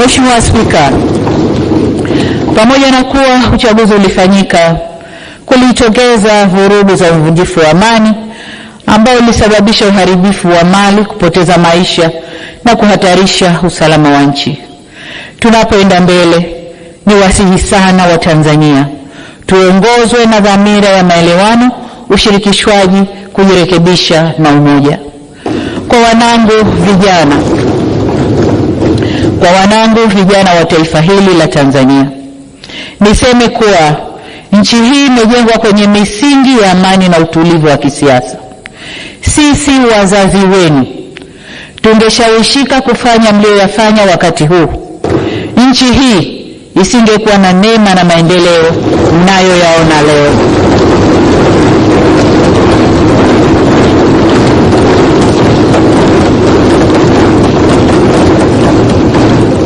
Mheshimiwa Spika, pamoja na kuwa uchaguzi ulifanyika, kulitokeza vurugu za uvunjifu wa amani ambao ulisababisha uharibifu wa mali, kupoteza maisha na kuhatarisha usalama wa nchi. Tunapoenda mbele, ni wasihi sana wa Tanzania tuongozwe na dhamira ya maelewano, ushirikishwaji, kujirekebisha na umoja. Kwa wanangu vijana wa taifa hili la Tanzania, niseme kuwa nchi hii imejengwa kwenye misingi ya amani na utulivu wa kisiasa. Sisi wazazi wenu tungeshawishika kufanya mlioyafanya wakati huu, nchi hii isingekuwa na neema na maendeleo mnayoyaona leo.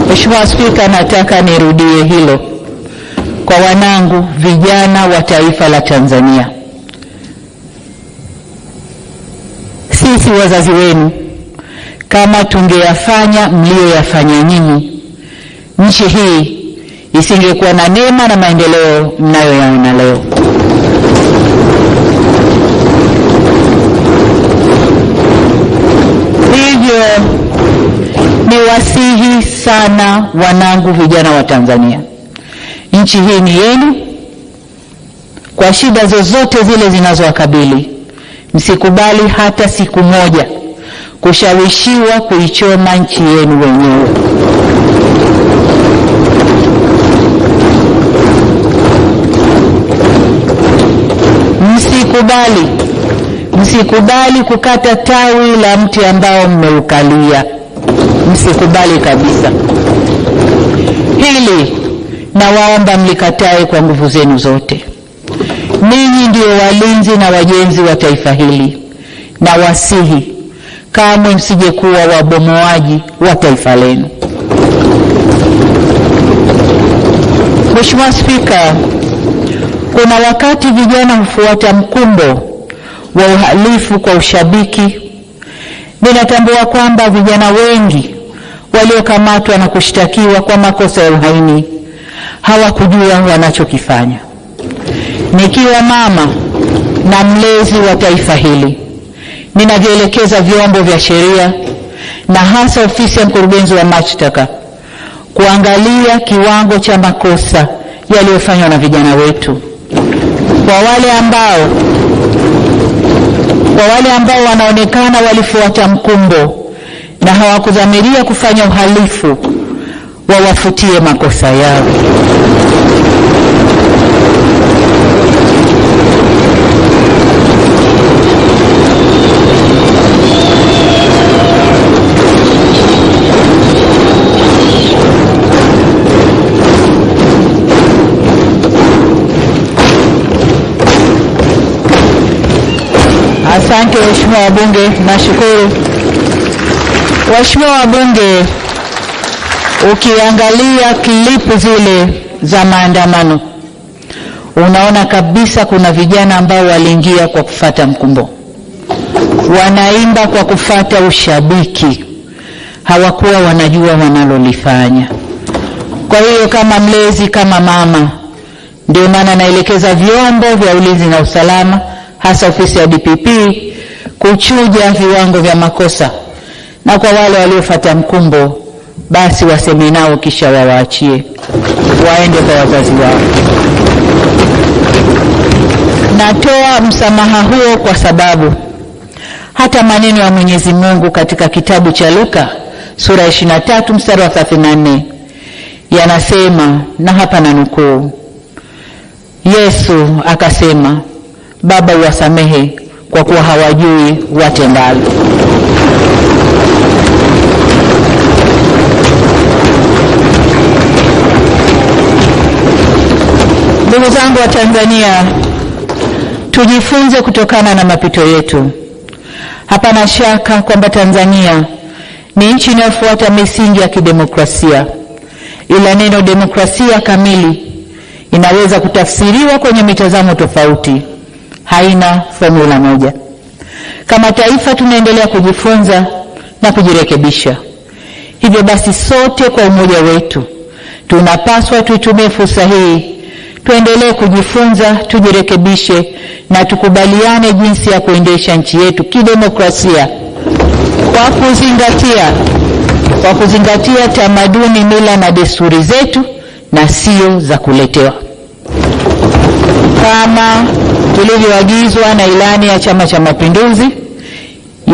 Mheshimiwa Spika, nataka nirudie hilo kwa wanangu vijana wa taifa la Tanzania. Sisi wazazi wenu, kama tungeyafanya mlioyafanya nyinyi, nchi hii isingekuwa na neema na maendeleo mnayoyaona leo. Hivyo ni wasihi sana wanangu vijana wa Tanzania, nchi hii ni yenu. Kwa shida zozote zile zinazowakabili, msikubali hata siku moja kushawishiwa kuichoma nchi yenu wenyewe. Msikubali kukata tawi la mti ambao mmeukalia. Msikubali kabisa. Hili nawaomba mlikatae kwa nguvu zenu zote. Ninyi ndio walinzi na wajenzi wa taifa hili, na wasihi kamwe msije kuwa wabomoaji wa taifa lenu. Mheshimiwa Spika, kuna wakati vijana hufuata mkumbo wa uhalifu kwa ushabiki. Ninatambua kwamba vijana wengi waliokamatwa na kushtakiwa kwa makosa ya uhaini hawakujua wanachokifanya. Nikiwa mama na mlezi wa taifa hili, ninavyoelekeza vyombo vya sheria na hasa ofisi ya mkurugenzi wa mashtaka kuangalia kiwango cha makosa yaliyofanywa na vijana wetu. Kwa wale ambao wanaonekana walifuata mkumbo na hawakudhamiria kufanya uhalifu, wawafutie makosa yao. Asante Mheshimiwa wabunge, nashukuru. Waheshimiwa wabunge, ukiangalia klipu zile za maandamano, unaona kabisa kuna vijana ambao waliingia kwa kufata mkumbo. Wanaimba kwa kufata ushabiki. Hawakuwa wanajua wanalolifanya. Kwa hiyo kama mlezi, kama mama, ndio maana naelekeza vyombo vya ulinzi na usalama, hasa ofisi ya DPP, kuchuja viwango vya makosa, na kwa wale waliofuata mkumbo basi waseme nao kisha wawaachie waende kwa wazazi wao. Natoa msamaha huo kwa sababu hata maneno ya Mwenyezi Mungu katika kitabu cha Luka sura ya 23 mstari wa 34 yanasema, na hapa nanukuu, Yesu akasema, Baba uwasamehe kwa kuwa hawajui watendalo. Ndugu zangu wa Tanzania, tujifunze kutokana na mapito yetu. Hapana shaka kwamba Tanzania ni nchi inayofuata misingi ya kidemokrasia, ila neno demokrasia kamili inaweza kutafsiriwa kwenye mitazamo tofauti. Haina formula moja. Kama taifa tunaendelea kujifunza na kujirekebisha. Hivyo basi sote kwa umoja wetu tunapaswa tuitumie fursa hii, tuendelee kujifunza, tujirekebishe na tukubaliane jinsi ya kuendesha nchi yetu kidemokrasia kwa kuzingatia tamaduni, mila na desturi zetu na sio za kuletewa. Kama tulivyoagizwa na ilani ya Chama cha Mapinduzi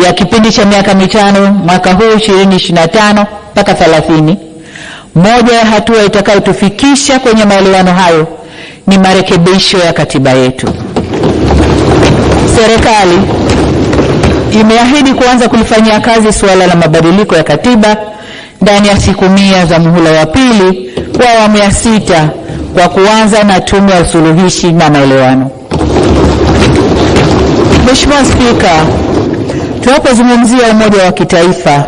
ya kipindi cha miaka mitano mwaka huu 2025 mpaka 30, moja ya hatua itakayotufikisha kwenye maelewano hayo ni marekebisho ya katiba yetu. Serikali imeahidi kuanza kulifanyia kazi suala la mabadiliko ya katiba ndani ya siku 100 za muhula wa pili wa awamu ya 6 kwa kuanza na tume ya usuluhishi na maelewano. Mheshimiwa Spika, tunapozungumzia umoja wa kitaifa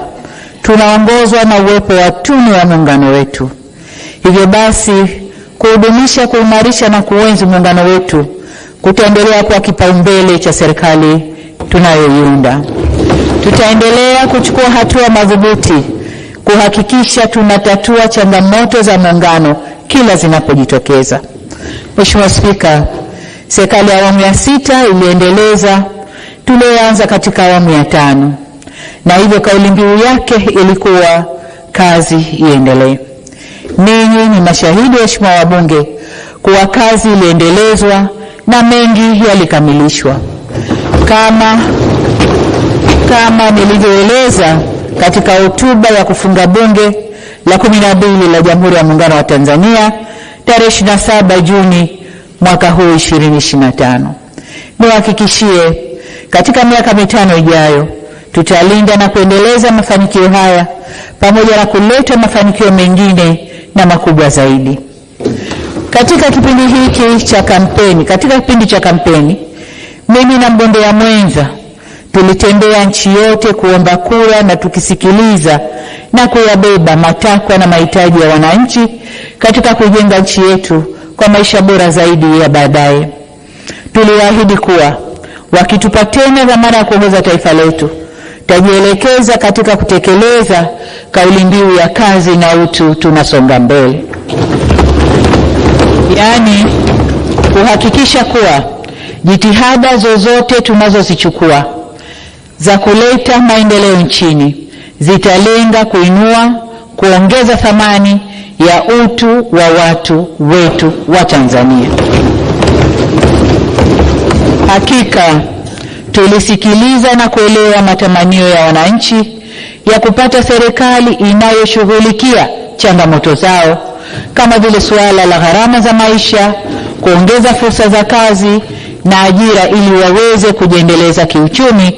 tunaongozwa na uwepo wa tunu ya muungano wetu. Hivyo basi kuhudumisha, kuimarisha na kuenzi muungano wetu kutaendelea kuwa kipaumbele cha serikali tunayoiunda. Tutaendelea kuchukua hatua madhubuti kuhakikisha tunatatua changamoto za muungano kila zinapojitokeza. Mheshimiwa Spika, serikali ya awamu ya 6 iliendeleza tulioanza katika awamu ya 5, na hivyo kauli mbiu yake ilikuwa kazi iendelee. Ninyi ni mashahidi, waheshimiwa wabunge, kuwa kazi iliendelezwa na mengi yalikamilishwa. Kama nilivyoeleza katika hotuba ya kufunga bunge la 12 la Jamhuri ya Muungano wa Tanzania tarehe 27 Juni mwaka huu 2025. Niwahakikishie katika miaka mitano ijayo tutalinda na kuendeleza mafanikio haya pamoja na kuleta mafanikio mengine na makubwa zaidi. Katika kipindi cha kampeni, mimi na mgombea mwenza tulitembea nchi yote kuomba kura na tukisikiliza na kuyabeba matakwa na mahitaji ya wananchi katika kujenga nchi yetu kwa maisha bora zaidi ya baadaye. Tuliahidi kuwa wakitupa tena dhamana ya kuongoza taifa letu, tajielekeza katika kutekeleza kauli mbiu ya kazi na utu, tunasonga mbele. Yaani kuhakikisha kuwa jitihada zozote tunazozichukua za kuleta maendeleo nchini zitalenga kuinua, kuongeza thamani ya utu wa watu wetu wa Tanzania. Hakika tulisikiliza na kuelewa matamanio ya wananchi ya kupata serikali inayoshughulikia changamoto zao kama vile suala la gharama za maisha, kuongeza fursa za kazi na ajira ili waweze kujiendeleza kiuchumi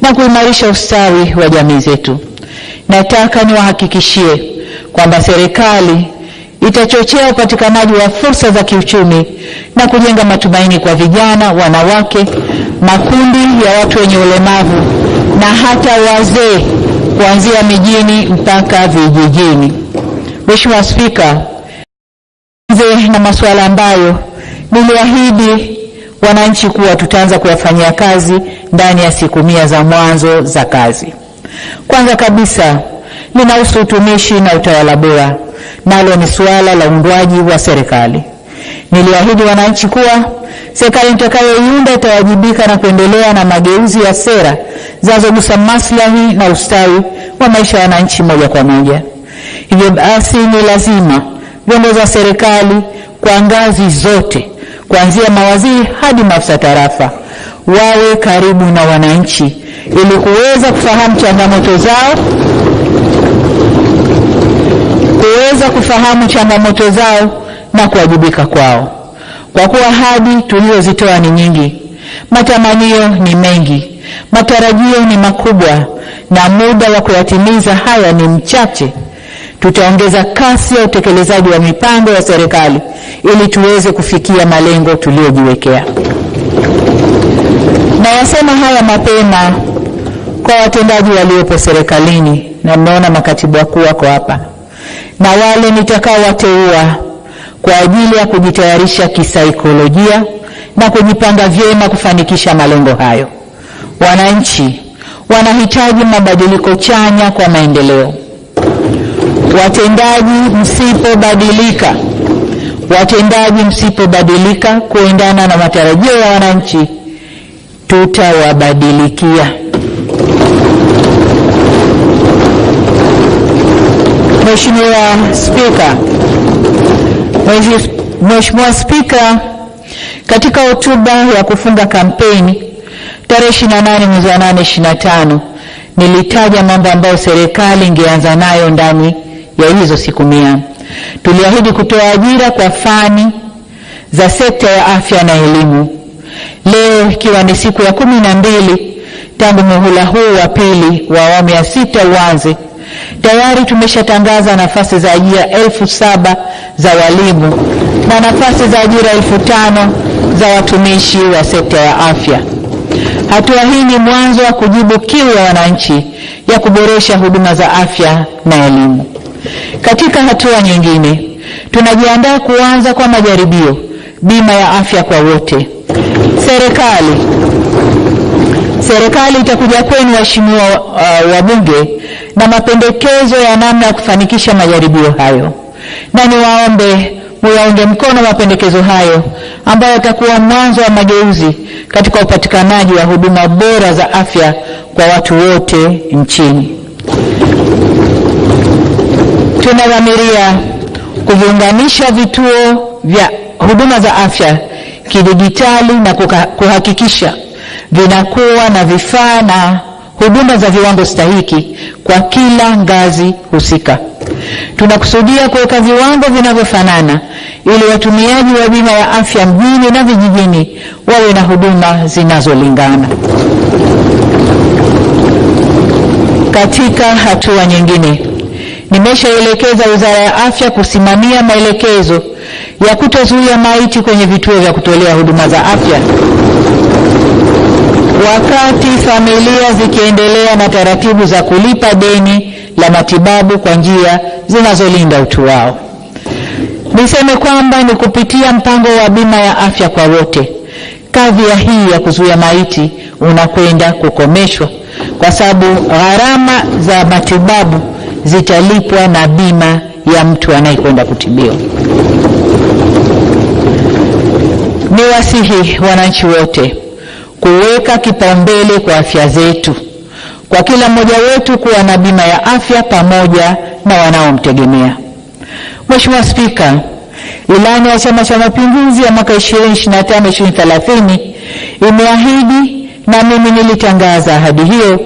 na kuimarisha ustawi wa jamii zetu. Nataka niwahakikishie kwamba serikali itachochea upatikanaji wa fursa za kiuchumi na kujenga matumaini kwa vijana, wanawake, makundi ya watu wenye ulemavu na hata wazee kuanzia mijini mpaka vijijini. Mheshimiwa Spika, na masuala ambayo niliahidi wananchi kuwa tutaanza kuyafanyia kazi ndani ya siku 100 za mwanzo za kazi. Kwanza kabisa linahusu utumishi na utawala bora, nalo ni suala la uundwaji wa serikali. Niliahidi wananchi kuwa serikali nitakayoiunda itawajibika na kuendelea na mageuzi ya sera zinazogusa maslahi na ustawi wa maisha ya wananchi moja kwa moja. Hivyo basi ni lazima viongozi wa serikali kwa ngazi zote kuanzia mawaziri hadi maafisa tarafa wawe karibu na wananchi ili kuweza kufahamu changamoto zao na kuwajibika kwao. Kwa kuwa ahadi tulizozitoa ni nyingi, matamanio ni mengi, matarajio ni makubwa na muda wa kuyatimiza haya ni mchache, tutaongeza kasi ya utekelezaji wa mipango ya serikali ili tuweze kufikia malengo tuliyojiwekea. Na yasema haya mapema kwa watendaji waliopo serikalini, na mnaona makatibu wakuu wako hapa, na wale nitakaowateua kwa ajili ya kujitayarisha kisaikolojia na kujipanga vyema kufanikisha malengo hayo. Wananchi wanahitaji mabadiliko chanya kwa maendeleo. Watendaji msipobadilika kuendana na matarajio ya wananchi, tutawabadilikia. Mheshimiwa Spika, katika hotuba ya kufunga kampeni tarehe 28 mwezi wa 8 2025, nilitaja mambo ambayo serikali ingeanza nayo ndani ya hizo siku 100. Tuliahidi kutoa ajira kwa fani za sekta ya afya na elimu. Leo ikiwa ni siku ya 12 tangu muhula huu wa pili wa awamu ya 6 uanze, tayari tumeshatangaza nafasi za ajira 7,000 za walimu na nafasi za ajira 5,000 za watumishi wa sekta ya afya. Hatua hii ni mwanzo wa kujibu kiu ya wananchi ya kuboresha huduma za afya na elimu. Katika hatua nyingine, tunajiandaa kuanza kwa majaribio bima ya afya kwa wote. Serikali itakuja kwenu waheshimiwa wabunge na mapendekezo ya namna ya kufanikisha majaribio hayo, na niwaombe muyaunge mkono mapendekezo hayo ambayo yatakuwa mwanzo wa mageuzi katika upatikanaji wa huduma bora za afya kwa watu wote nchini. Tunadhamiria kuviunganisha vituo vya huduma za afya kidijitali na kuhakikisha vinakuwa na vifaa na huduma za viwango stahiki kwa kila ngazi husika. Tunakusudia kuweka viwango vinavyofanana ili watumiaji wa bima ya afya mjini na vijijini wawe na huduma zinazolingana. Katika hatua nyingine, nimeshaelekeza Wizara ya Afya kusimamia maelekezo ya kutozuia maiti kwenye vituo vya kutolea huduma za afya, wakati familia zikiendelea na taratibu za kulipa deni la matibabu kwa njia zinazolinda utu wao. Niseme kwamba ni kupitia mpango wa bima ya afya kwa wote, kadhia hii ya kuzuia maiti unakwenda kukomeshwa, kwa sababu gharama za matibabu zitalipwa na bima ya mtu anayekwenda kutibiwa. Ni wasihi wananchi wote kuweka kipaumbele kwa afya zetu, kwa kila mmoja wetu kuwa na bima ya afya pamoja na wanaomtegemea. Mheshimiwa Spika, ilani ya Chama cha Mapinduzi ya mwaka 2025-2030 imeahidi, na mimi nilitangaza ahadi hiyo,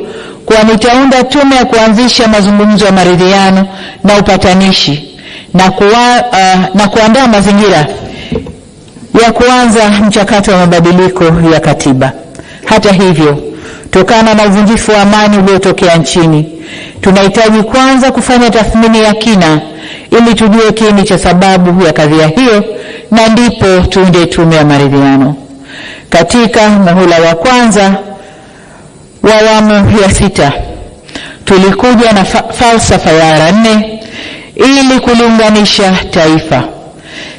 kwa nitaunda tume ya kuanzisha mazungumzo ya maridhiano na upatanishi na kuandaa mazingira ya kuanza mchakato wa mabadiliko ya katiba. Hata hivyo, kutokana na uvunjifu wa amani uliotokea nchini, tunahitaji kwanza kufanya tathmini ya kina ili tujue kiini cha sababu ya kadhia hiyo, na ndipo tuunde tume ya maridhiano. Katika muhula wa kwanza wa awamu ya 6 tulikuja na falsafa ya R4 ili kuliunganisha taifa.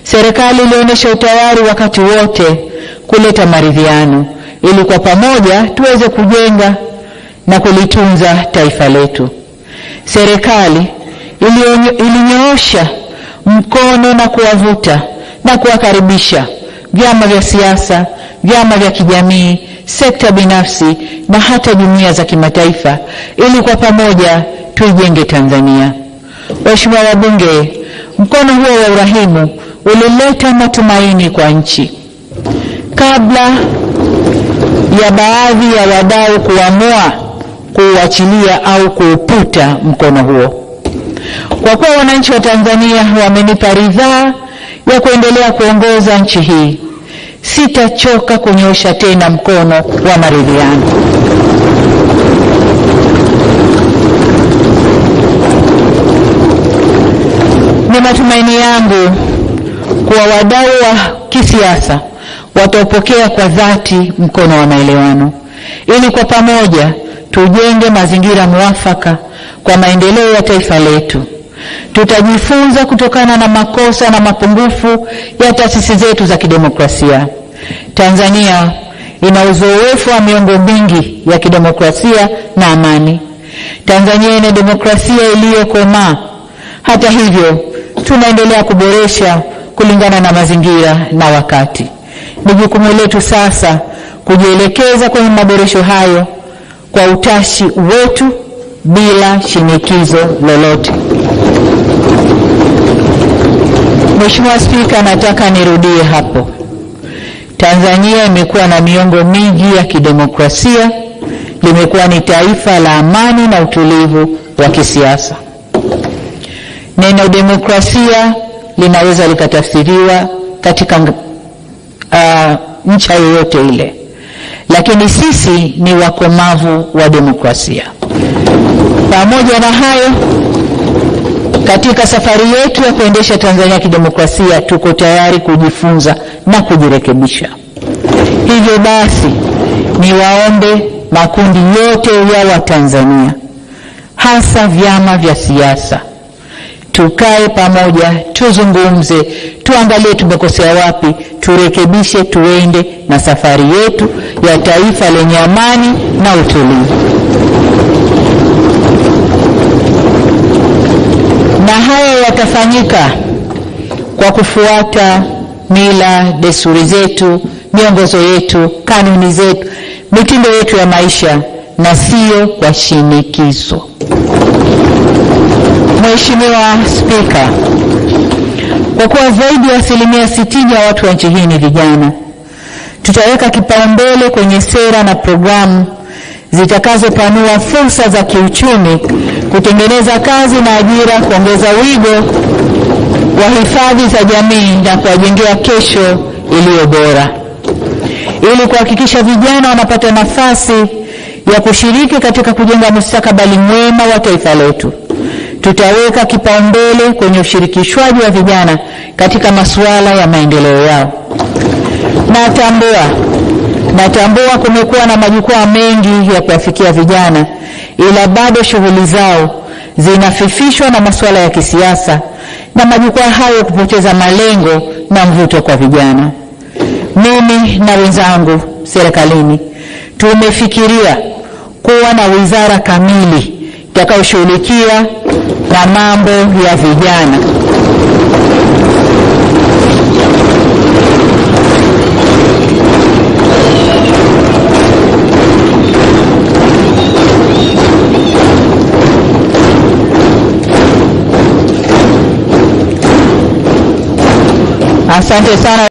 Serikali ilionyesha utayari wakati wote kuleta maridhiano ili kwa pamoja tuweze kujenga na kulitunza taifa letu. Serikali ilinyoosha mkono na kuwavuta na kuwakaribisha vyama vya siasa, vyama vya kijamii, sekta binafsi na hata jumuiya za kimataifa ili kwa pamoja tuijenge Tanzania. Waheshimiwa wabunge, mkono huo wa urahimu ulileta matumaini kwa nchi. Kabla ya baadhi ya wadau kuamua kuuachilia au kuuputa mkono huo, kwa kuwa wananchi wa Tanzania wamenipa ridhaa ya kuendelea kuongoza nchi hii, sitachoka kunyosha tena mkono wa maridhiano. Ni matumaini yangu kuwa wadau wa kisiasa watapokea kwa dhati mkono wa maelewano ili kwa pamoja tujenge mazingira mwafaka kwa maendeleo ya taifa letu. Tutajifunza kutokana na makosa na mapungufu ya taasisi zetu za kidemokrasia. Tanzania ina uzoefu wa miongo mingi ya kidemokrasia na amani. Tanzania ina demokrasia iliyokomaa. Hata hivyo, tunaendelea kuboresha kulingana na mazingira na wakati. Ni jukumu letu sasa kujielekeza kwenye maboresho hayo kwa utashi wetu bila shinikizo lolote. Mheshimiwa Spika, nataka nirudie hapo. Tanzania imekuwa na miongo mingi ya kidemokrasia, limekuwa ni taifa la amani na utulivu wa kisiasa. Neno demokrasia linaweza likatafsiriwa katika nchi yoyote ile, lakini sisi ni wakomavu wa demokrasia. Pamoja na hayo, katika safari yetu ya kuendesha Tanzania kidemokrasia, tuko tayari kujifunza na kujirekebisha. Hivyo basi, niwaombe makundi yote ya Watanzania, hasa vyama vya siasa, tukae pamoja, tuzungumze, tuangalie tumekosea wapi, turekebishe, tuende na safari yetu ya taifa lenye amani na utulivu. Na haya yatafanyika kwa kufuata mila, desturi zetu, miongozo yetu, kanuni zetu, mitindo yetu ya maisha, na sio kwa shinikizo. Mheshimiwa Spika, kwa kuwa zaidi ya 60% ya watu wa nchi hii ni vijana, tutaweka kipaumbele kwenye sera na programu zitakazopanua fursa za kiuchumi, kutengeneza kazi na ajira, kuongeza wigo wa hifadhi za jamii na kuwajengea kesho iliyo bora. Ili kuhakikisha vijana wanapata nafasi ya kushiriki katika kujenga mustakabali mwema wa taifa letu, tutaweka kipaumbele kwenye ushirikishwaji wa vijana katika masuala ya maendeleo yao. Natambua kumekuwa na majukwaa mengi ya kuwafikia vijana, ila bado shughuli zao zinafifishwa na masuala ya kisiasa na majukwaa hayo kupoteza malengo na mvuto kwa vijana. Mimi na wenzangu serikalini tumefikiria kuwa na wizara kamili itakayoshughulikia na mambo ya vijana. Asante sana.